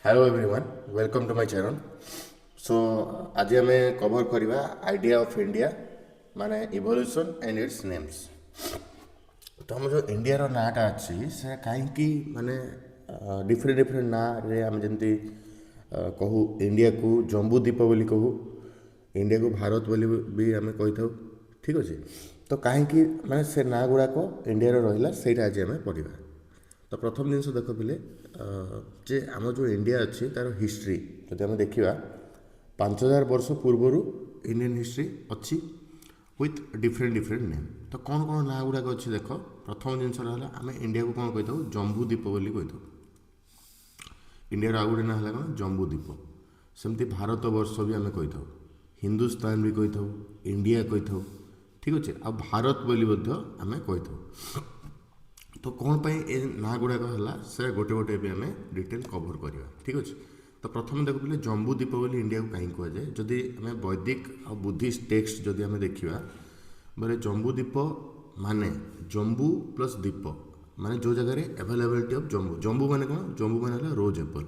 Hello everyone, welcome to my channel. So आज आम cover करवा आइडिया ऑफ इंडिया माने इवोल्यूशन एंड इट्स नेम्स। तो हम जो इंडिया रो नाटा अच्छी से कहीं माने डिफरेंट डिफरेंट ना रे आम जमती कहू इंडिया को जम्बूद्वीप बोली कहू, इंडिया को भारत बोली भी आम कही था। ठीक अच्छे, तो कहीं माने से ना गुड़ाक इंडिया रहा से आज आम पढ़ा। तो प्रथम जिनस देख पे जे आम जो इंडिया अच्छी तार हिस्ट्री जब आम देखा 5000 वर्ष पूर्वर इंडियन हिस्ट्री अच्छी विथ डिफरेंट डिफरेंट नेम। तो कौन कौन ना गुड़ाक अच्छी देख, प्रथम जिनस आम इंडिया को कौन कही था जम्बूद्वीप बोली कही था। इंडिया आउ गोटे ना है कौन जम्बूद्वीप। सेमती भारत वर्ष भी आम कही था, हिंदुस्तान भी कही था, इंडिया कही था। ठीक अच्छे, आ भारत बोली आम कही था। तो कौन पाई ए ना गुड़ाक है से गोटे गोटे भी आम डिटेल कवर करवा। ठीक अच्छे, तो प्रथम देख पे जम्बूद्वीप बोली इंडिया को कहीं कहुए जदि आम वैदिक और बुद्धिस्ट टेक्स्ट जदि आम देखा बोले जम्बूद्वीप माने जम्बू प्लस द्वीप माने जो जगह एभेलेबिलिटी ऑफ जम्बू। जम्बू माने कौन, जम्बू माने रोज एप्पल,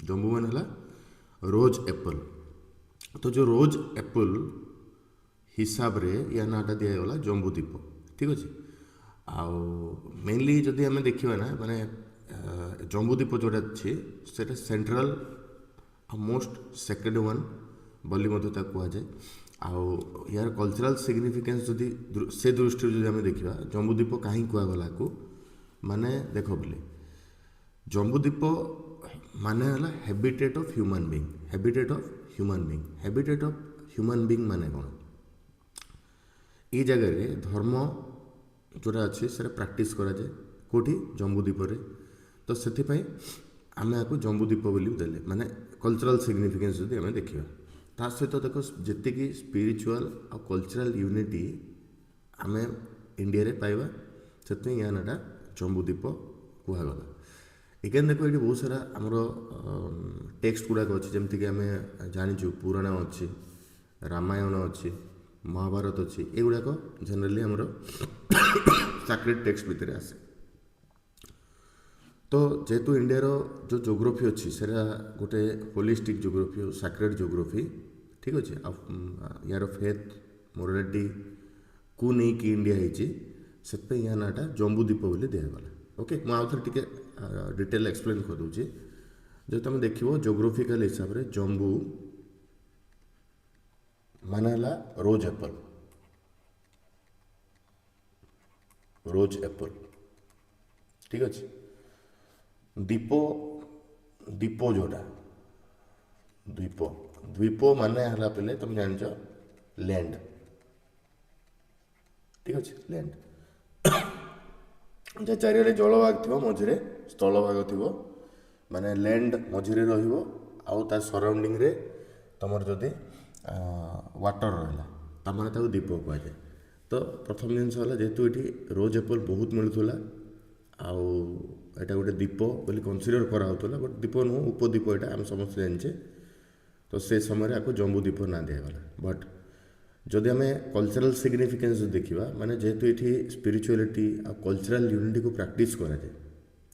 जम्बू माने रोज एप्पल। तो जो रोज एप्पल हिसाब रे या नाटा दिगला जम्बूद्वीप। ठीक अच्छे, आउ मेनली जदि आम देखा ना माने जम्बूद्वीप जोटा अच्छी से सेंट्रल मोस्ट सेक्रेड वन बोली कहुए। आउ यार कल्चरल सिग्निफिकेन्स जदि से दृष्टि जब आम देखा जम्बूद्वीप कहीं कहगला को माने देख बोले जम्बूद्वीप माने है habitat of human being. Habitat of human being, habitat of human being माने कौन, ये जगह धर्म जोटा अच्छे से प्राक्ट कराए कौटी जम्बूद्वीप। तो से आम आपको जम्बूद्वीप बोली देले माने कल्चरल सिग्निफिकेन्स जब आम देखा ता सहित देख जी स्पिरिचुअल और कल्चरल यूनिटी आम इंडिया रे पाइबा से या नाटा जम्बूद्वीप कहगला। एगेन देखो ये बहुत सारा आमर टेक्स्ट गुड़ाक अच्छी जमीक आम जाचु पुराण अच्छी, रामायण अच्छी, महाभारत अच्छी, एगुड़ाक जेनेराली आमर सैक्रेड टेक्स्ट भितर आसे। तो जेहेतु इंडिया जो जोग्राफी अच्छी से गोटे होलिस्टिक जोग्राफी, सैक्रेड जोग्राफी। ठीक अच्छे, यार फेथ मोरालिटी को नहीं कि इंडिया से या नाटा जम्बूद्वीप बोली दिगला। ओके, मुझे टे डिटेल एक्सप्लेन कर दूँ। जो तुम देख जोग्राफिकल हिसाब से जम्बू माने रोज एप्पल, रोज एप्पल। ठीक अच्छे, द्वीप द्वीप जोटा द्वीप द्वीप माने है पे तुम जान लैंड। ठीक अच्छे, लैंड जे चारिड़े जलभाग थी मझे स्थलभाग थी माने लैंड मझे रहा सराउंडिंग रे तुम जदि वाटर रहा तमें द्वीप कहुए। तो प्रथम जिनस जेहेतु ये रोज एप्पल बहुत मिलूला आउ एटा गोटे द्वीप बोली कनसीडर कराला, बट द्वीप नुह उपद्वीप यहाँ आम समस्त जाने। तो से समय आपको जम्बूद्वीप ना दिगला। बट जदि आम कल्चरल सिग्निफिकेन्स देखा माने जेहेतु ये स्पिरिचुअलिटी आ कल्चरल यूनिटी को प्राक्ट कराए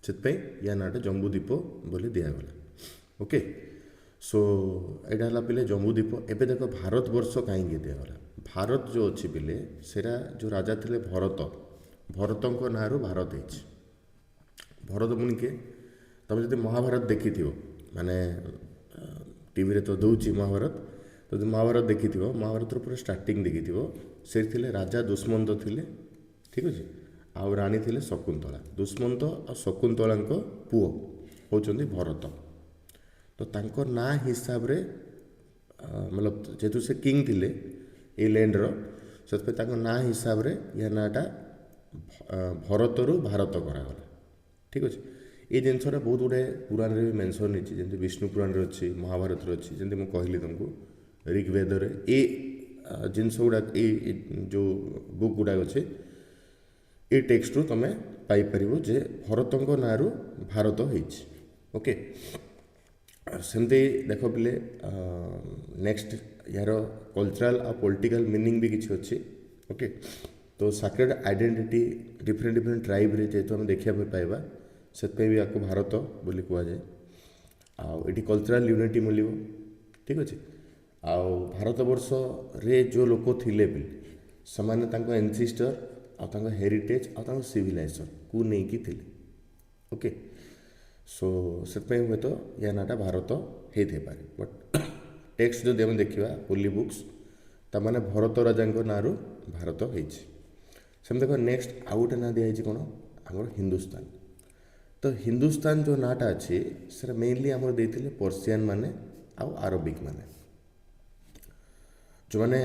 से या नाटा जम्बूद्वीप बोली दिगला। ओके, सो यहाँ है पे जम्बूद्वीप। एवं देख भारत वर्ष कहीं दिगला, भारत जो अच्छी पे सेरा जो राजा थे भरत, भरत ना रू भारत है। भरत मुनि किए, तुम जब महाभारत देखी थो माने टीवी तो दूची महाभारत, तो जो महाभारत देखी थो महाभारत पूरा स्टार्टिंग देखी थो से राजा दुष्मंत थे। ठीक अच्छे, आउ राणी थे शकुंतला। दुष्मंत और शकुंतला पुओ होचंदी भरत। तो तांको ना हिसाब रे मतलब जेहेतु से किंग थिले ए लैंड रो से ना हिसाब रे या नाटा भरत रु भारत करागला। ठीक अच्छे, ये जिनसा बहुत गुड़े पुराण में भी मेनसन होती जमी विष्णु पुराण अच्छी, महाभारत अच्छी, जमी मुझे कहली तुमको ऋग्वेद ये जिनस गुड़ा जो बुक गुड़ाक अच्छे ये टेक्स्ट रु तुम पाइपर जे भरत ना रू भारत हो। ओके, सेमती देख पे नेक्स्ट यार कल्चरल और पॉलिटिकल मीनिंग भी किसी अच्छी। ओके, तो sacred identity different different tribe रे जेहेतु हम देखा पाइबा से भी आपको भारत बोली कहुए। ଆଉ ଏଠି କଲଚରାଲ୍ ୟୁନିଟି ମିଳିବ, ଠିକ୍ ଅଛି। ଆଉ ଭାରତବର୍ଷରେ ଯେଉଁ ଲୋକ ଥିଲେ ବି ସେମାନେ ତାଙ୍କ ଏନସିଷ୍ଟର ଆଉ ତାଙ୍କ ହେରିଟେଜ୍ ଆଉ ତାଙ୍କ ସିଭିଲାଇଜେସନକୁ ନେଇକି ଥିଲେ। ଓକେ, ସୋ ସେଥିପାଇଁ ହୁଏତ ୟା ନାଁଟା ଭାରତ ହେଇଥାଇପାରେ। ବଟ୍ ଟେକ୍ସଟ ଯଦି ଆମେ ଦେଖିବା ହୋଲି ବୁକ୍ସ, ତାମାନେ ଭରତ ରାଜାଙ୍କ ନାଁରୁ ଭାରତ ହେଇଛି। ସେମିତି ଦେଖ ନେକ୍ସଟ ଆଉ ଗୋଟେ ନାଁ ଦିଆହେଇଛି କ'ଣ, ଆମର ହିନ୍ଦୁସ୍ତାନ। ତ ହିନ୍ଦୁସ୍ତାନ ଯେଉଁ ନାଁଟା ଅଛି ସେଟା ମେନଲି ଆମର ଦେଇଥିଲେ ପର୍ସିଆନ ମାନେ ଆଉ ଆରବିକ ମାନେ। ଯେଉଁମାନେ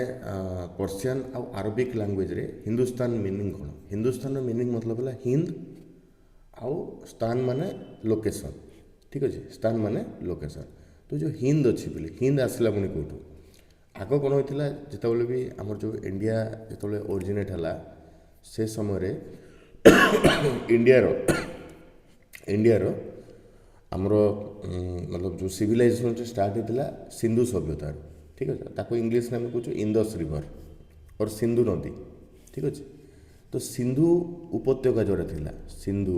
ପର୍ସିଆନ ଆଉ ଆରବିକ ଲାଙ୍ଗୁଏଜରେ ହିନ୍ଦୁସ୍ତାନ ମିନିଂ କ'ଣ, ହିନ୍ଦୁସ୍ତାନର ମିନିଂ ମତଲବ ହେଲା ହିନ୍ଦ, ଆଉ ସ୍ଥାନ ମାନେ ଲୋକେସନ୍, ଠିକ୍ ଅଛି। ସ୍ଥାନ ମାନେ ଲୋକେସନ୍। ତ ଯେଉଁ ହିନ୍ଦ ଅଛି ବୋଲି, ହିନ୍ଦ ଆସିଲା ପୁଣି କେଉଁଠୁ, ଆଗ କ'ଣ ହୋଇଥିଲା, ଯେତେବେଳେ ବି ଆମର ଯେଉଁ ଇଣ୍ଡିଆ ଯେତେବେଳେ ଅରିଜିନେଟ୍ ହେଲା ସେ ସମୟରେ ଇଣ୍ଡିଆର ଆମର ମତଲବ ଯେଉଁ ସିଭିଲାଇଜେସନ୍ ଷ୍ଟାର୍ଟ ହେଇଥିଲା ସିନ୍ଧୁ ସଭ୍ୟତାରୁ, ଠିକ୍ ଅଛି। ତାକୁ ଇଂଲିଶରେ ଆମେ କହୁଛୁ ଇନ୍ଦସ୍ ରିଭର ଅର ସିନ୍ଧୁ ନଦୀ, ଠିକ୍ ଅଛି। ତ ସିନ୍ଧୁ ଉପତ୍ୟକା ଯେଉଁଟା ଥିଲା, ସିନ୍ଧୁ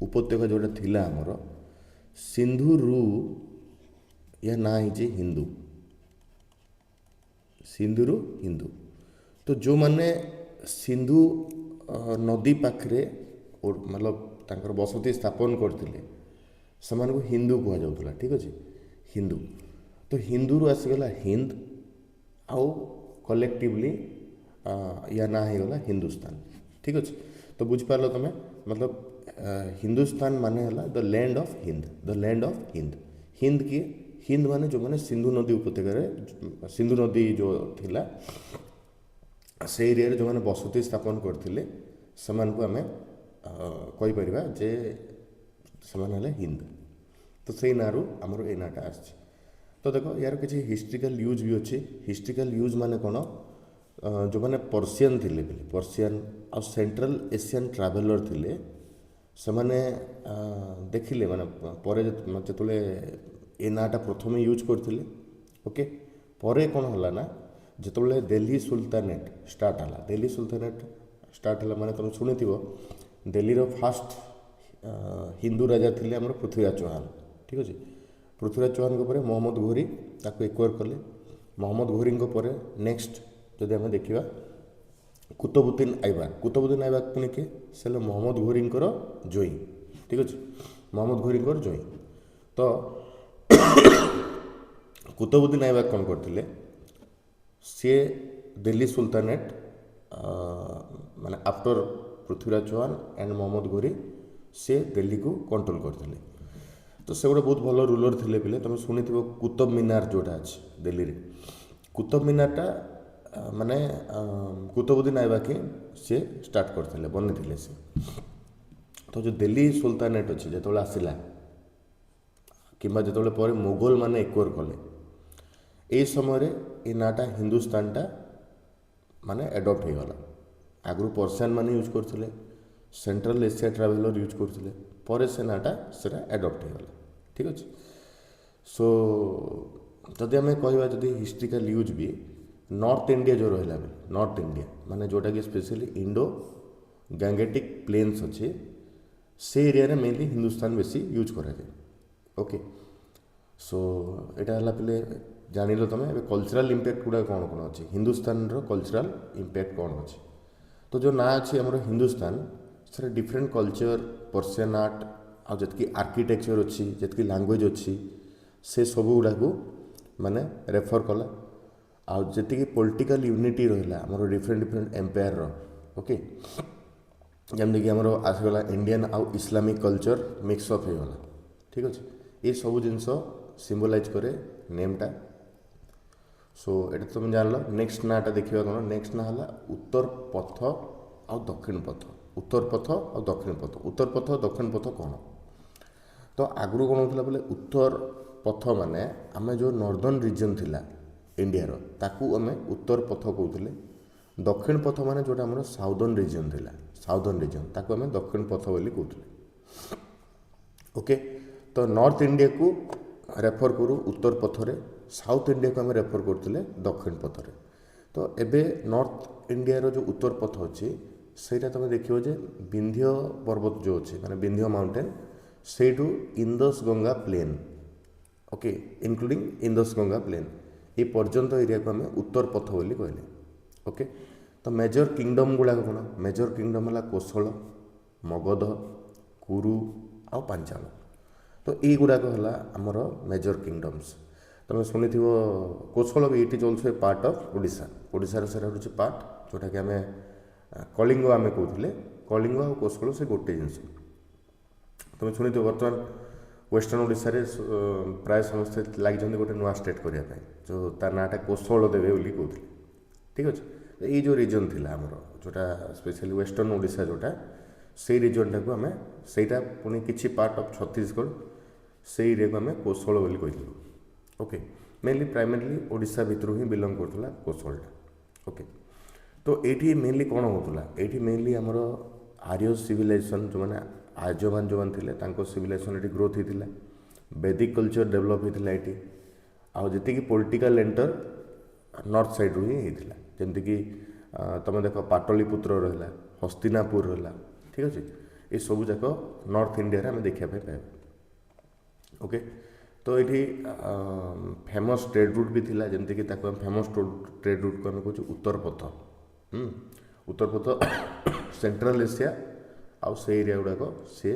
ଉପତ୍ୟକା ଯେଉଁଟା ଥିଲା ଆମର, ସିନ୍ଧୁରୁ ୟା ନାଁ ହେଇଛି ହିନ୍ଦୁ, ସିନ୍ଧୁରୁ ହିନ୍ଦୁ। ତ ଯେଉଁମାନେ ସିନ୍ଧୁ ନଦୀ ପାଖରେ ମତଲବ ତାଙ୍କର ବସତି ସ୍ଥାପନ କରିଥିଲେ ସେମାନଙ୍କୁ ହିନ୍ଦୁ କୁହାଯାଉଥିଲା, ଠିକ୍ ଅଛି, ହିନ୍ଦୁ। ତ ହିନ୍ଦୁରୁ ଆସିଗଲା ହିନ୍ଦ, ଆଉ କଲେକ୍ଟିଭଲି ୟା ନାଁ ହେଇଗଲା ହିନ୍ଦୁସ୍ତାନ, ଠିକ୍ ଅଛି। ତ ବୁଝିପାରିଲ ତମେ, ମତଲବ ହିନ୍ଦୁସ୍ତାନ ମାନେ ହେଲା the land of Hind, the land of Hind. Hind କିଏ, ହିନ୍ଦ ମାନେ ଯେଉଁମାନେ ସିନ୍ଧୁ ନଦୀ ଉପତ୍ୟକାରେ, ସିନ୍ଧୁ ନଦୀ ଯେଉଁ ଥିଲା ସେ ଏରିଆରେ ଯେଉଁମାନେ ବସତି ସ୍ଥାପନ କରିଥିଲେ ସେମାନଙ୍କୁ ଆମେ କହିପାରିବା ଯେ ସେମାନେ ହେଲେ ହିନ୍ଦ। ତ ସେଇ ନାଁରୁ ଆମର ଏ ନାଁଟା ଆସିଛି। ତ ଦେଖ ୟାର କିଛି ହିଷ୍ଟ୍ରିକାଲ ୟୁଜ୍ ବି ଅଛି। ହିଷ୍ଟ୍ରିକାଲ ୟୁଜ୍ ମାନେ କ'ଣ, ଯେଉଁମାନେ ପର୍ସିଆନ ଥିଲେ, ପର୍ସିଆନ ଆଉ ସେଣ୍ଟ୍ରାଲ ଏସିଆନ ଟ୍ରାଭେଲର ଥିଲେ, ସେମାନେ ଦେଖିଲେ ମାନେ ପରେ ଯେତେବେଳେ ଏ ନାଁଟା ପ୍ରଥମେ ୟୁଜ୍ କରିଥିଲେ, ଓକେ। ପରେ କ'ଣ ହେଲା ନା, ଯେତେବେଳେ ଦିଲ୍ଲୀ ସୁଲତାନେଟ୍ ଷ୍ଟାର୍ଟ ହେଲା, ଦିଲ୍ଲୀ ସୁଲତାନେଟ୍ ଷ୍ଟାର୍ଟ ହେଲା ମାନେ ତୁମେ ଶୁଣିଥିବ ଦିଲ୍ଲୀର ଫାଷ୍ଟ ହିନ୍ଦୁ ରାଜା ଥିଲେ ଆମର ପୃଥ୍ୱୀରାଜ ଚୌହାନ, ଠିକ୍ ଅଛି। ପୃଥ୍ୱୀରାଜ ଚୌହାନଙ୍କ ପରେ ମହମ୍ମଦ ଘୋରୀ ତାକୁ ଏକ୍ୱାର କଲେ। ମହମ୍ମଦ ଘୋରୀଙ୍କ ପରେ ନେକ୍ସଟ ଯଦି ଆମେ ଦେଖିବା କୁତବୁଦ୍ଦିନ ଆଇବାକ, କୁତବୁଦ୍ଦିନ ଆଇବାକ ପୁଣି କିଏ, ସେ ହେଲେ ମହମ୍ମଦ ଘୋରୀଙ୍କର ଜୋଇଁ, ଠିକ୍ ଅଛି, ମହମ୍ମଦ ଘୋରୀଙ୍କର ଜୋଇଁ। ତ କୁତବୁଦ୍ଦିନ ଆଇବାକ କ'ଣ କରିଥିଲେ, ସିଏ ଦିଲ୍ଲୀ ସୁଲତାନେଟ୍ ମାନେ ଆଫ୍ଟର ପୃଥ୍ୱୀରାଜ ଚୌହାନ ଆଣ୍ଡ ମହମ୍ମଦ ଘୋରୀ ସେ ଦିଲ୍ଲୀକୁ କଣ୍ଟ୍ରୋଲ କରିଥିଲେ। ତ ସେ ଗୋଟେ ବହୁତ ଭଲ ରୁଲର ଥିଲେ ପିଲେ। ତୁମେ ଶୁଣିଥିବ କୁତବ ମିନାର ଯେଉଁଟା ଅଛି ଦିଲ୍ଲୀରେ, କୁତବ ମିନାରଟା ମାନେ କୁତବୁଦ୍ଦିନ ଆଇବାକ ସିଏ ଷ୍ଟାର୍ଟ କରିଥିଲେ, ବନେଇଥିଲେ ସେ। ତ ଯେଉଁ ଦିଲ୍ଲୀ ସୁଲତାନେଟ୍ ଅଛି ଯେତେବେଳେ ଆସିଲା, କିମ୍ବା ଯେତେବେଳେ ପରେ ମୋଗଲ ମାନେ ଏକ୍ୱାର କଲେ, এই ସମୟରେ ଏ ନାଁଟା ହିନ୍ଦୁସ୍ତାନଟା ମାନେ ଆଡ଼ପ୍ଟ ହେଇଗଲା। ଆଗରୁ ପର୍ସିଆନ ମାନେ ୟୁଜ୍ କରୁଥିଲେ, ସେଣ୍ଟ୍ରାଲ ଏସିଆ ଟ୍ରାଭେଲର ୟୁଜ୍ କରୁଥିଲେ, ପରେ ସେ ନାଁଟା ସେଟା ଆଡ଼ପ୍ଟ ହେଇଗଲା, ଠିକ୍ ଅଛି। ସୋ ଯଦି ଆମେ କହିବା, ଯଦି ହିଷ୍ଟ୍ରିକାଲ ୟୁଜ୍ ବି ନର୍ଥ ଇଣ୍ଡିଆ ଯେଉଁ ରହିଲା, ନର୍ଥ ଇଣ୍ଡିଆ ମାନେ ଯେଉଁଟାକି ସ୍ପେସିଆଲି ଇଣ୍ଡୋ ଗାଙ୍ଗେଟିକ୍ ପ୍ଲେନ୍ସ ଅଛି, ସେ ଏରିଆରେ ମେନଲି ହିନ୍ଦୁସ୍ତାନ ବେଶୀ ୟୁଜ୍ କରାଯାଏ, ଓକେ। ସୋ ଏଇଟା ହେଲା ପିଲେ ଜାଣିଲ ତୁମେ। ଏବେ କଲଚରାଲ୍ ଇମ୍ପାକ୍ଟ ଗୁଡ଼ାକ କ'ଣ କ'ଣ ଅଛି, ହିନ୍ଦୁସ୍ତାନର କଲଚରାଲ୍ ଇମ୍ପାକ୍ଟ କ'ଣ ଅଛି। ତ ଯେଉଁ ନାଁ ଅଛି ଆମର ହିନ୍ଦୁସ୍ତାନ, ସେଟା ଡିଫରେଣ୍ଟ କଲଚର, ପର୍ସିଆନ ଆର୍ଟ ଆଉ ଯେତିକି ଆର୍କିଟେକ୍ଚର ଅଛି, ଯେତିକି ଲାଙ୍ଗୁଏଜ୍ ଅଛି, ସେ ସବୁ ଗୁଡ଼ାକୁ ମାନେ ରେଫର କଲା। ଆଉ ଯେତିକି ପଲିଟିକାଲ ୟୁନିଟି ରହିଲା ଆମର ଡିଫରେଣ୍ଟ ଡିଫରେଣ୍ଟ ଏମ୍ପାୟାରର, ଓକେ, ଯେମିତିକି ଆମର ଆସିଗଲା ଇଣ୍ଡିଆନ ଆଉ ଇସଲାମିକ କଲଚର ମିକ୍ସଅପ୍ ହେଇଗଲା, ଠିକ୍ ଅଛି। ଏସବୁ ଜିନିଷ ସିମ୍ବଲାଇଜ୍ କରେ ନେମ୍ଟା। ସୋ ଏଇଟା ତୁମେ ଜାଣିଲ। ନେକ୍ସଟ ନାଁଟା ଦେଖିବା କ'ଣ, ନେକ୍ସଟ ନାଁ ହେଲା ଉତ୍ତର ପଥ ଆଉ ଦକ୍ଷିଣ ପଥ। ଉତ୍ତର ପଥ ଆଉ ଦକ୍ଷିଣ ପଥ, ଉତ୍ତର ପଥ ଦକ୍ଷିଣ ପଥ କ'ଣ, ତ ଆଗରୁ କ'ଣ ହେଉଥିଲା ବୋଲେ ଉତ୍ତର ପଥ ମାନେ ଆମେ ଯେଉଁ ନର୍ଦର୍ନ ରିଜନ୍ ଥିଲା ଇଣ୍ଡିଆର ତାକୁ ଆମେ ଉତ୍ତର ପଥ କହୁଥିଲେ। ଦକ୍ଷିଣ ପଥ ମାନେ ଯେଉଁଟା ଆମର ସାଉଦର୍ନ ରିଜନ୍ ଥିଲା, ସାଉଦର୍ନ ରିଜନ୍ ତାକୁ ଆମେ ଦକ୍ଷିଣ ପଥ ବୋଲି କହୁଥିଲେ, ଓକେ। ତ ନର୍ଥ ଇଣ୍ଡିଆକୁ ରେଫର କରୁ ଉତ୍ତର ପଥରେ, ସାଉଥ ଇଣ୍ଡିଆକୁ ଆମେ ରେଫର କରୁଥିଲେ ଦକ୍ଷିଣ ପଥରେ। ତ ଏବେ ନର୍ଥ ଇଣ୍ଡିଆର ଯେଉଁ ଉତ୍ତର ପଥ ଅଛି ସେଇଟା ତୁମେ ଦେଖିବ ଯେ ବିନ୍ଧ୍ୟ ପର୍ବତ ଯେଉଁ ଅଛି ମାନେ ବିନ୍ଧ୍ୟ ମାଉଣ୍ଟେନ୍, ସେଇଠୁ Indus Ganga plain, okay, including Indus Ganga plain, ଏ ପର୍ଯ୍ୟନ୍ତ ଏରିଆକୁ ଆମେ ଉତ୍ତର ପଥ ବୋଲି କହିଲେ। ଓକେ, ତ ମେଜର କିଙ୍ଗଡମ୍ ଗୁଡ଼ାକ କ'ଣ? ମେଜର କିଙ୍ଗଡମ୍ ହେଲା କୋଶଳ, ମଗଧ, କୁରୁ ଆଉ ପାଞ୍ଚାଳ। ତ ଏଇଗୁଡ଼ାକ ହେଲା ଆମର ମେଜର କିଙ୍ଗଡମ୍ସ। ତୁମେ ଶୁଣିଥିବ କୋଶଳ ବି it is also a part of Odisha. ଓଡ଼ିଶାର ସେଇଟା ହେଉଛି ପାର୍ଟ, ଯେଉଁଟାକି ଆମେ କଳିଙ୍ଗ ଆମେ କହୁଥିଲେ, କଳିଙ୍ଗ ଆଉ କୋଶଳ ସେ ଗୋଟେ ଜିନିଷ। ତୁମେ ଶୁଣିଥିବ ବର୍ତ୍ତମାନ ୱେଷ୍ଟର୍ଣ୍ଣ ଓଡ଼ିଶାରେ ପ୍ରାୟ ସମସ୍ତେ ଲାଗିଛନ୍ତି ଗୋଟେ ନୂଆ ଷ୍ଟେଟ୍ କରିବା ପାଇଁ, ଯେଉଁ ତା ନାଁଟା କୋଶଳ ଦେବେ ବୋଲି କହୁଥିଲେ। ଠିକ୍ ଅଛି, ଏଇ ଯେଉଁ ରିଜନ୍ ଥିଲା ଆମର ଯେଉଁଟା ସ୍ପେଶାଲି ୱେଷ୍ଟର୍ଣ୍ଣ ଓଡ଼ିଶା ଯେଉଁଟା, ସେଇ ରିଜନ୍ଟାକୁ ଆମେ, ସେଇଟା ପୁଣି କିଛି ପାର୍ଟ ଅଫ୍ ଛତିଶଗଡ଼, ସେଇ ଏରିଆକୁ ଆମେ କୋଶଳ ବୋଲି କହିଥିଲୁ। ଓକେ, ମେନଲି ପ୍ରାଇମେରିଲି ଓଡ଼ିଶା ଭିତରୁ ହିଁ ବିଲଙ୍ଗ କରୁଥିଲା କୋଶଳଟା। ଓକେ, ତ ଏଇଠି ମେନଲି କ'ଣ ହେଉଥିଲା? ଏଇଠି ମେନଲି ଆମର ଆର୍ଯ୍ୟ ସିଭିଲାଇଜେସନ୍, ଯେଉଁମାନେ ଆର୍ଯ୍ୟମାନ ଯେଉଁମାନେ ଥିଲେ ତାଙ୍କ ସିଭିଲାଇଜେସନ୍ ଏଠି ଗ୍ରୋଥ୍ ହେଇଥିଲା, ବେଦିକ କଲଚର୍ ଡେଭଲପ୍ ହେଇଥିଲା ଏଠି, ଆଉ ଯେତିକି ପଲିଟିକାଲ ଏଣ୍ଟର ନର୍ଥ ସାଇଡ଼୍ରୁ ହିଁ ହେଇଥିଲା। ଯେମିତିକି ତୁମେ ଦେଖ ପାଟଳିପୁତ୍ର ରହିଲା, ହସ୍ତିନାପୁର ରହିଲା, ଠିକ୍ ଅଛି, ଏସବୁ ଯାକ ନର୍ଥ ଇଣ୍ଡିଆରେ ଆମେ ଦେଖିବା ପାଇଁ ପାଇବା। ଓକେ, ତ ଏଇଠି ଫେମସ୍ ଟ୍ରେଡ୍ ରୁଟ୍ ବି ଥିଲା, ଯେମିତିକି ତାକୁ ଆମେ ଫେମସ୍ ଟ୍ରେଡ୍ ରୁଟ୍କୁ ଆମେ କହୁଛୁ ଉତ୍ତର ପଥ। ଉତ୍ତର ପଥ ସେଣ୍ଟ୍ରାଲ ଏସିଆ ଆଉ ସେ ଏରିଆ ଗୁଡ଼ାକ ସେ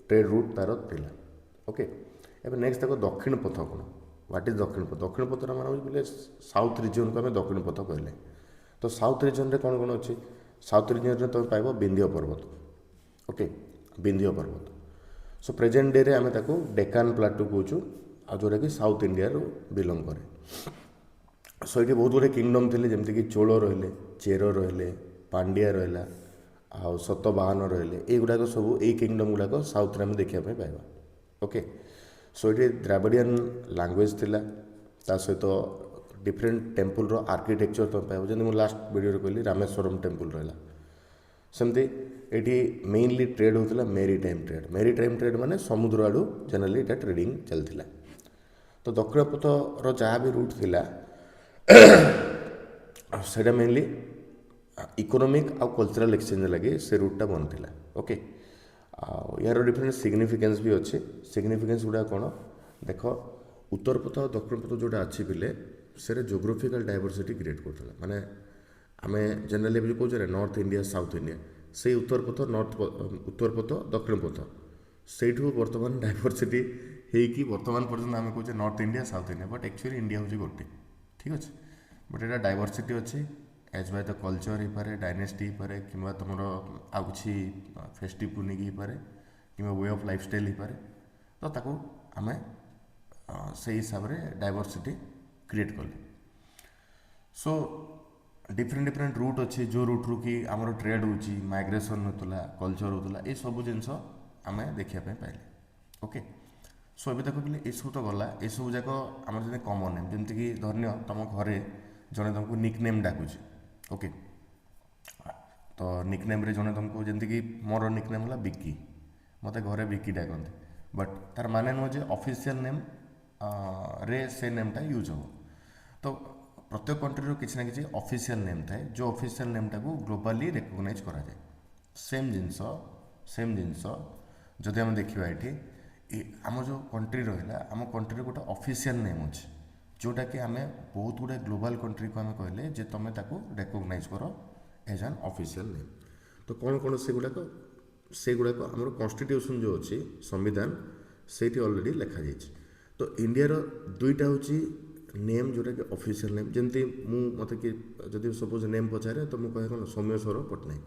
ଟ୍ରେଡ୍ ରୁଟ୍ ତା'ର ଥିଲା। ଓକେ, ଏବେ ନେକ୍ସଟ ଦେଖ ଦକ୍ଷିଣ ପଥ କ'ଣ? ହ୍ୱାଟ୍ ଇଜ୍ ଦକ୍ଷିଣ ପଥ? ଦକ୍ଷିଣ ପଥର ମାନେ ହେଉଛି ବୋଲେ ସାଉଥ୍ ରିଜିଅନ୍କୁ ଆମେ ଦକ୍ଷିଣ ପଥ କହିଲେ। ତ ସାଉଥ୍ ରିଜିଅନ୍ରେ କ'ଣ କ'ଣ ଅଛି? ସାଉଥ୍ ରିଜିଅନ୍ରେ ତୁମେ ପାଇବ ବିନ୍ଧ୍ୟ ପର୍ବତ। ଓକେ, ବିନ୍ଧ୍ୟ ପର୍ବତ। ସୋ ପ୍ରେଜେଣ୍ଟ ଡେରେ ଆମେ ତାକୁ ଡେକାନ୍ ପ୍ଲାଟୁ କହୁଛୁ, ଆଉ ଯେଉଁଟାକି ସାଉଥ୍ ଇଣ୍ଡିଆରୁ ବିଲଙ୍ଗ କରେ। ସୋ ଏଠି ବହୁତ ଗୁଡ଼ିଏ କିଙ୍ଗଡମ୍ ଥିଲେ, ଯେମିତିକି ଚୋଳ ରହିଲେ, ଚେର ରହିଲେ, ପାଣ୍ଡିଆ ରହିଲା, ଆଉ ସତବାହନ ରହିଲେ, ଏଇଗୁଡ଼ାକ ସବୁ ଏଇ କିଙ୍ଗଡମ୍ ଗୁଡ଼ାକ ସାଉଥ୍ରେ ଆମେ ଦେଖିବା ପାଇଁ ପାଇବା। ଓକେ, ସୋ ଏଠି ଦ୍ରାବିଡ଼ିଆନ୍ ଲାଙ୍ଗୁଏଜ୍ ଥିଲା, ତା ସହିତ ଡିଫରେଣ୍ଟ ଟେମ୍ପୁଲର ଆର୍କିଟେକ୍ଚର ତୁମେ ପାଇବ, ଯେମିତି ମୁଁ ଲାଷ୍ଟ ଭିଡ଼ିଓରେ କହିଲି ରାମେଶ୍ୱରମ୍ ଟେମ୍ପୁଲ ରହିଲା। ସେମିତି ଏଠି ମେଇନଲି ଟ୍ରେଡ୍ ହେଉଥିଲା ମେରି ଟାଇମ୍ ଟ୍ରେଡ୍। ମେରି ଟାଇମ୍ ଟ୍ରେଡ୍ ମାନେ ସମୁଦ୍ର ଆଡ଼ୁ ଜେନେରାଲି ଏଇଟା ଟ୍ରେଡ଼ିଂ ଚାଲିଥିଲା। ତ ଦକ୍ଷିଣ ପଥର ଯାହା ବି ରୁଟ୍ ଥିଲା ସେଇଟା ମେନଲି ଇକୋନୋମିକ୍ ଆଉ କଲଚରାଲ ଏକ୍ସଚେଞ୍ଜ ଲାଗି ସେ ରୁଟ୍ଟା ବନିଥିଲା। ଓକେ, ଆଉ ଏହାର ଡିଫରେଣ୍ଟ ସିଗ୍ନିଫିକାନ୍ସ ବି ଅଛି। ସିଗ୍ନିଫିକାନ୍ସ ଗୁଡ଼ାକ କ'ଣ? ଦେଖ, ଉତ୍ତର ପଥ ଆଉ ଦକ୍ଷିଣ ପଥ ଯେଉଁଟା ଅଛି ବିଲେ ସେଇଟା ଜୋଗ୍ରାଫିକାଲ ଡାଇଭରସିଟି କ୍ରିଏଟ୍ କରୁଥିଲା। ମାନେ ଆମେ ଜେନେରାଲି ଏବେ ଯେଉଁ କହୁଛେ ନର୍ଥ ଇଣ୍ଡିଆ ସାଉଥ୍ ଇଣ୍ଡିଆ, ସେଇ ଉତ୍ତର ପଥ ଉତ୍ତର ପଥ ଦକ୍ଷିଣ ପଥ ସେଇଠୁ ବର୍ତ୍ତମାନ ଡାଇଭରସିଟି ହେଇକି ବର୍ତ୍ତମାନ ପର୍ଯ୍ୟନ୍ତ ଆମେ କହୁଛେ north India south India, but actually India ହେଉଛି ଗୋଟେ। ଠିକ୍ ଅଛି, ବଟ୍ ଏଇଟା ଡାଇଭରସିଟି ଅଛି, ଏଜ୍ ବାଇ ଦ କଲଚର୍ ହେଇପାରେ, ଡାଇନେଷ୍ଟି ହେଇପାରେ, କିମ୍ବା ତୁମର ଆଉ କିଛି ଫେଷ୍ଟିଭ୍କୁ ନେଇକି ହେଇପାରେ, କିମ୍ବା ୱେ ଅଫ୍ ଲାଇଫଷ୍ଟାଇଲ୍ ହେଇପାରେ। ତ ତାକୁ ଆମେ ସେଇ ହିସାବରେ ଡାଇଭରସିଟି କ୍ରିଏଟ୍ କଲେ। ସୋ ଡିଫରେଣ୍ଟ ରୁଟ୍ ଅଛି, ଯେଉଁ ରୁଟ୍ରୁ କି ଆମର ଟ୍ରେଡ୍ ହେଉଛି, ମାଇଗ୍ରେସନ୍ ହେଉଥିଲା, କଲଚର୍ ହେଉଥିଲା, ଏସବୁ ଜିନିଷ ଆମେ ଦେଖିବା ପାଇଁ ପାଇଲେ। ଓକେ, ସୋ ଏବେ ଦେଖ କହିଲେ ଏସବୁ ତ ଗଲା, ଏସବୁ ଯାକ ଆମର ଯେମିତି କମନ୍ ନେମ୍, ଯେମିତିକି ଧରିନିଅ ତୁମ ଘରେ ଜଣେ ତୁମକୁ ନିକ୍ ନେମ୍ ଡାକୁଛି। ଓକେ, ତ ନିକ୍ ନେମ୍ରେ ଜଣେ ତୁମକୁ, ଯେମିତିକି ମୋର ନିକ୍ ନେମ୍ ହେଲା ବିକି, ମୋତେ ଘରେ ବିକି ଡାକନ୍ତି, ବଟ୍ ତାର ମାନେ ନୁହେଁ ଯେ ଅଫିସିଆଲ୍ ନେମ୍ ରେ ସେ ନେମ୍ଟା ୟୁଜ୍ ହେବ। ତ ପ୍ରତ୍ୟେକ କଣ୍ଟ୍ରିର କିଛି ନା କିଛି ଅଫିସିଆଲ୍ ନେମ୍ ଥାଏ, ଯେଉଁ ଅଫିସିଆଲ୍ ନେମ୍ଟାକୁ ଗ୍ଲୋବାଲି ରେକଗ୍ନାଇଜ୍ କରାଯାଏ। ସେମ୍ ଜିନିଷ ଯଦି ଆମେ ଦେଖିବା ଏଠି ଆମ ଯେଉଁ କଣ୍ଟ୍ରି ରହିଲା, ଆମ କଣ୍ଟ୍ରିର ଗୋଟେ ଅଫିସିଆଲ୍ ନେମ୍ ଅଛି, ଯେଉଁଟାକି ଆମେ ବହୁତ ଗୁଡ଼ିଏ ଗ୍ଲୋବାଲ୍ କଣ୍ଟ୍ରିକୁ ଆମେ କହିଲେ ଯେ ତୁମେ ତାକୁ ରେକଗ୍ନାଇଜ୍ କର ଏଜ୍ ଆନ୍ ଅଫିସିଆଲ୍ ନେମ୍। ତ କ'ଣ ସେଗୁଡ଼ାକ ଆମର କନଷ୍ଟିଟ୍ୟୁସନ୍ ଯେଉଁ ଅଛି, ସମ୍ବିଧାନ, ସେଇଠି ଅଲରେଡ଼ି ଲେଖାଯାଇଛି। ତ ଇଣ୍ଡିଆର ଦୁଇଟା ହେଉଛି ନେମ୍ ଯେଉଁଟାକି ଅଫିସିଆଲ୍ ନେମ୍। ଯେମିତି ମୋତେ କି ଯଦି ସପୋଜ୍ ନେମ୍ ପଚାରେ ତ ମୁଁ କହେ କ'ଣ, ସୌମ୍ୟେଶ୍ୱର ପଟ୍ଟନାୟକ,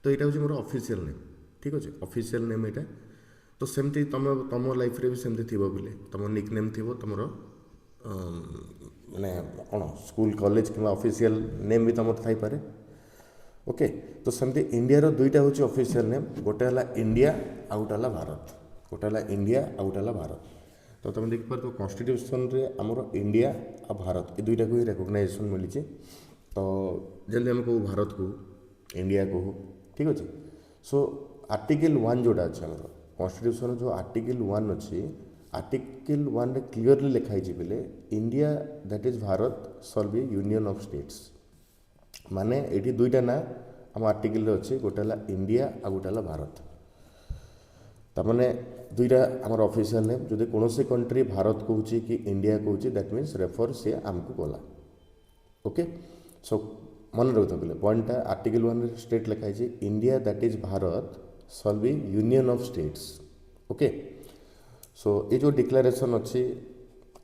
ତ ଏଇଟା ହେଉଛି ମୋର ଅଫିସିଆଲ୍ ନେମ୍। ଠିକ୍ ଅଛି, ଅଫିସିଆଲ୍ ନେମ୍ ଏଇଟା। ତ ସେମିତି ତମ ଲାଇଫ୍ରେ ବି ସେମିତି ଥିବ ବୋଲି, ତମ ନିକ୍ ନେମ୍ ଥିବ, ତମର ମାନେ କ'ଣ ସ୍କୁଲ କଲେଜ କିମ୍ବା ଅଫିସିଆଲ୍ ନେମ୍ ବି ତମର ଥାଇପାରେ। ଓକେ, ତ ସେମିତି ଇଣ୍ଡିଆର ଦୁଇଟା ହେଉଛି ଅଫିସିଆଲ୍ ନେମ୍, ଗୋଟେ ହେଲା ଇଣ୍ଡିଆ ଆଉ ଗୋଟେ ହେଲା ଭାରତ। ତ ତୁମେ ଦେଖିପାରୁଥିବ କନଷ୍ଟିଟ୍ୟୁସନ୍ରେ ଆମର ଇଣ୍ଡିଆ ଆଉ ଭାରତ ଏ ଦୁଇଟାକୁ ହିଁ ରେକଗ୍ନାଇଜେସନ୍ ମିଳିଛି। ତ ଯେମିତି ଆମେ କହୁ ଭାରତକୁ ଇଣ୍ଡିଆ କହୁ, ଠିକ୍ ଅଛି। ସୋ ଆର୍ଟିକଲ୍ 1 ଯେଉଁଟା ଅଛି ଆମର କନଷ୍ଟିଟ୍ୟୁସନ୍ର ଯେଉଁ ଆର୍ଟିକଲ୍ 1 ଅଛି, ଆର୍ଟିକଲ୍ 1ରେ କ୍ଲିଅରଲି ଲେଖା ହେଇଛି ବୋଲେ India that is Bharat soul B union of states. ମାନେ ଏଇଠି ଦୁଇଟା ନାଁ ଆମ ଆର୍ଟିକଲ୍ରେ ଅଛି, ଗୋଟେ ହେଲା ଇଣ୍ଡିଆ ଆଉ ଗୋଟେ ହେଲା ଭାରତ। ତାମାନେ दुईटा आमर ऑफिशियल नेम जदि कौन कंट्री भारत कहूँ कि इंडिया कहूँ दैट मीन्स रेफर सी आमको गला ओके सो मन रखता बोले पॉइंटा आर्टिकल 1 स्टेट लिखाई India that is Bharat shall B union of states okay so ये जो डिक्लेरेशन अच्छी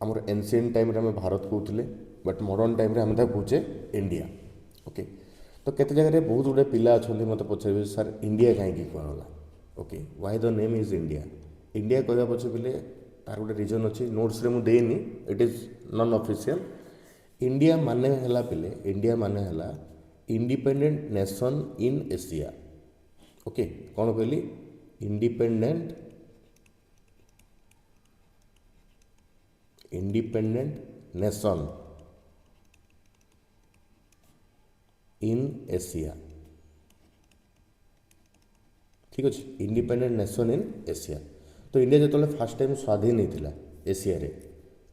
आमर एनसीएंट टाइम रे हमें भारत कहते बट मॉडर्न टाइम रे हम कहूचे इंडिया ओके तो केते जगह बहुत गुड़े पिला अच्छा मत पचारे सर इंडिया कहीं कहला okay why the name is India India कहवा पछे बोले तार गोटे रिजन अच्छी नोट्स रे मुझे देनी it is non official India माने हला पिले इंडिया माने हला independent nation in Asia okay कौन कहली इंडिपेंडेंट नेशन इन एशिया ठीक अच्छे इंडिपेंडेंट नेशन इन एशिया तो इंडिया जो फास्ट टाइम स्वाधीन होता एशिया रे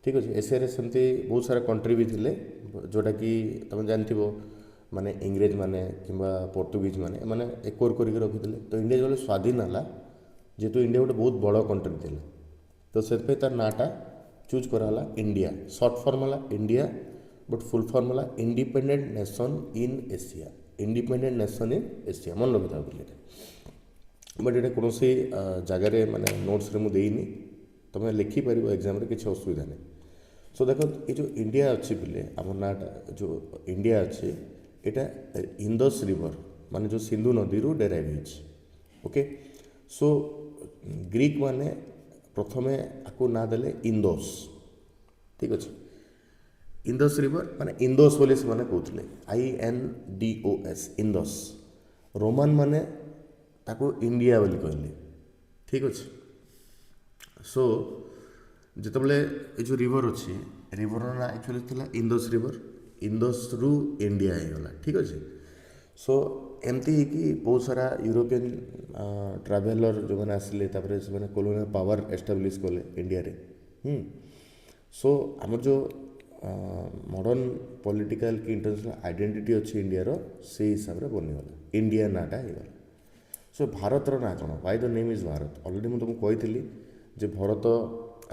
ठीक अच्छे एशिया रे सेमती बहुत सारा कंट्री भी थे जोटा कि तुम जानथ माने इंग्रेज माने किंबा पोर्तुगीज माने एकोर करके रखी तो इंडिया जो स्वाधीन है जेहेतु इंडिया गोटे बहुत बड़ कंट्री थी तो से तार नाटा चूज कराला इंडिया सर्ट फॉर्म है इंडिया बट फुल फॉर्म है independent nation in Asia independent nation in Asia मन रखी था बोले बट ये कौन जगार माने नोट्स रे मुझे तुम लिखिपर एग्जाम किसी असुविधा नहीं सो देख ये जो इंडिया अच्छी बोले आम नाटा जो इंडिया अच्छे यहाँ इंदस रिवर माने जो सिंधु नदी रू डेराइव ओके सो ग्रीक माने प्रथमे आपको ना देले इंदोस ठीक अच्छे इंदस रिवर माने इंदोस बोले से कहते INDOS इंदस रोमान माने ताको इंडिया बोली कहले ठीक अच्छे सो जितेबाला ये जो रिवर अच्छी रिवर ना एक्चुअली थी इंदस रिवर इंदस रु इंडिया होगा ठीक अच्छे सो एमती कि बहुत सारा यूरोपियन ट्राभेलर जो मैंने आसिले से कॉलोनियल पावर एस्टाब्लिश कले इंडिया रे सो आमर जो मॉडर्न पॉलिटिकल कि इंटरनेशनल आइडेंटिटी अच्छी इंडिया रो से हिसाब से बनीगला इंडिया नाटा होगा सो भारतर ना कौन why the name is Bharat already मुझे तुमको कही जे भरत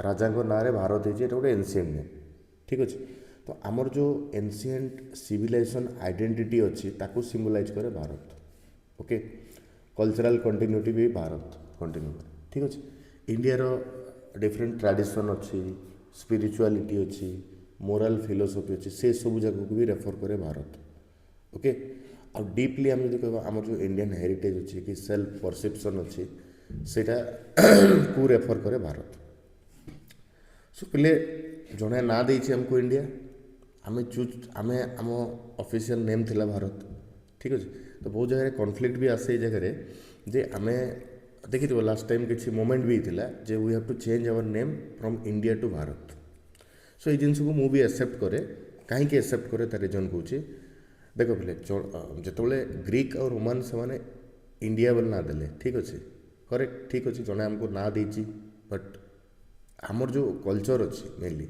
राजा ना रे भारत है गोटे एनसीएंट नेम ठीक अच्छे तो आमर जो एनसीएंट सिविलाइजेशन आइडेंटिटी अच्छी ताकू सिम्बलाइज करे भारत ओके कल्चरल कंटिन्यूटी भी भारत कंटिन्यू करे ठीक अच्छे इंडिया रो डिफरेंट ट्रेडिशन अच्छी स्पिरिचुआलिटी अच्छी मोराल फिलोसफी अच्छी से सब जगह को भी रेफर करे भारत ओके आ डीपली आम जो कह आम जो इंडियन हेरिटेज अच्छी कि सेल्फ परसेप्शन अच्छी सेटा को रेफर करे भारत सो पहले जड़े ना देछि हमको इंडिया आम चूज आम आम ऑफिशियल नेम थिला भारत ठीक अच्छे तो बहुत जगह कॉन्फ्लिक्ट भी आसे जगह जे आम देखी लास्ट टाइम किसी मोमेंट भी थिला जे we have to change our name from India to Bharat so ये जिनस को मुझे एक्सेप्ट करे कहीं एक्सेप्ट करे तार रिजन कौच देख बोले जिते ग्रीक और रोमान से माने इंडिया बोले ना देले ठीक अच्छे करेक्ट ठीक अच्छे जड़े आमको ना देची बट आमर जो कल्चर अच्छी मेनली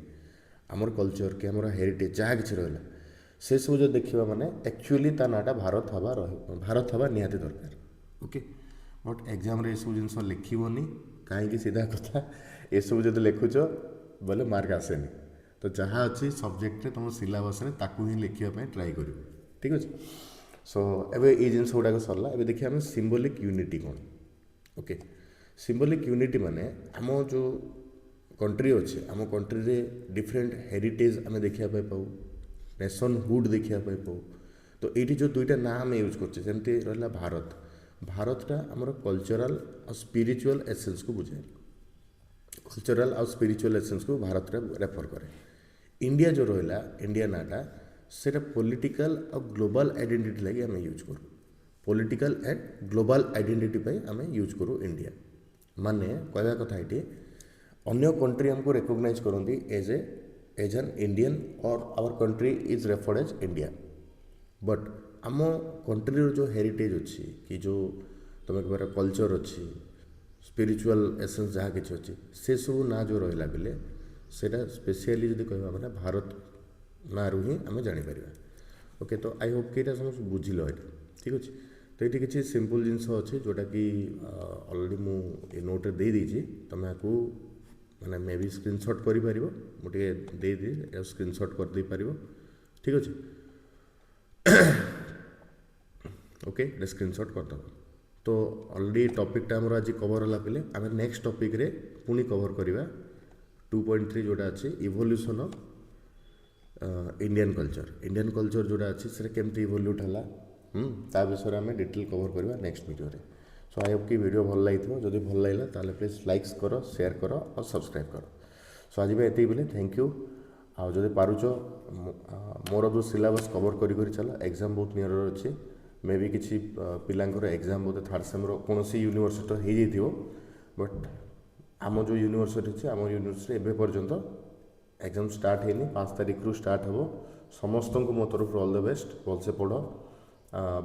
आमर कल्चर कि आमर हेरिटेज जहाँ कि रहा से सब जो देखा माने एक्चुअली ता नाटा भारत हवा निहाती दरकार ओके बट एग्जाम रे सब जिन लिखनी कहीं सीधा कथा ये सब जो लिखुच बोले मार्क आसेनी तो जहाँ अच्छी सब्जेक्ट रे तुम सिलेबस रे ताकू ही लिखापी ट्राए कर ठीक अच्छे सो एबे ये जिन गुड़ाक सरला एबे देखिए आम सिम्बोलिक यूनिटी कौन ओके सिम्बोलिक यूनिटी माने आम जो कंट्री अच्छे आम कंट्री रे डिफरेंट हेरिटेज आम देखा पाऊ नेशनहुड देखा पाऊ तो ये जो दुईटा ना आम यूज करते रहा भारत भारतटा आमर कल्चरल और स्पिरिचुअल एसेंस को बुझाए कल्चरल और स्पिरिचुअल एसेंस को भारत रे रेफर करे इंडिया जो रहा इंडिया नाटा से पॉलिटिकल और ग्लोबल आइडेंटिटी लगे आम यूज करूँ पॉलिटिकल एंड ग्लोबल आइडेंटिटी पे आम यूज करूँ इंडिया माने कहवा कथा ये अन्य कंट्री हमको रिकॉग्नाइज करती एज एन इंडियन और our country is referred as India but आम कंट्री जो हेरिटेज अच्छी कि जो तुम कह कल्चर अच्छी स्पिरिचुअल एसेंस जहाँ कि अच्छी से सब ना जो रहा बेले सेटा स्पेशली जब कह मैंने भारत ना रू ही आम जापर ओके तो आई होप कि समस्त बुझल ये ठीक अच्छे तो ये किसी सिंपल जिनस अच्छे जोटा कि ऑलरेडी मु ए नोट दे दीजिए तुम आपको मैंने मे भी स्क्रीनशॉट कर मुझे दे दी स्क्रीनशॉट कर दे पार ठीक अच्छे ओके स्क्रीनशॉट करदे तो ऑलरेडी टॉपिकटा आमर आज कवर होला पे आम नेक्स्ट टॉपिक रे पुणी कवर करवा 2.3 जोटा अच्छे इवोल्यूशन ऑफ इंडियन कल्चर जोटा अच्छे से केमती इवोल्यूट है ता विषय आम डिटेल कवर करवा नेक्स्ट वीडियो रे सो आई होप कि वीडियो भल लगी जदि भल लगा ताले प्लीज लाइक्स करो शेयर करो और सब्सक्राइब करो सो आज ये बोले थैंक यू आ जदि पारुच मोर जो सिलेबस कवर करी चल एग्जाम बहुत नियर अच्छे मे भी किसी पिलांकर एग्जाम बोधे थर्ड सेम्र कौन यूनिवर्सिटी हो बट आम जो यूनिवर्सिटी अच्छे आम यूनिवर्सिटी एवं पर्यंत एग्जाम स्टार्ट है 5 तारिख रु स्टार्ट हे समस्त को मो तरफ ऑल द बेस्ट भलसे पढ़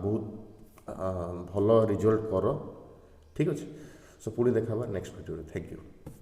बहुत भल रिजल्ट कर ठीक अच्छे सो पुणी देखा नेक्स्ट वीडियो थैंक यू।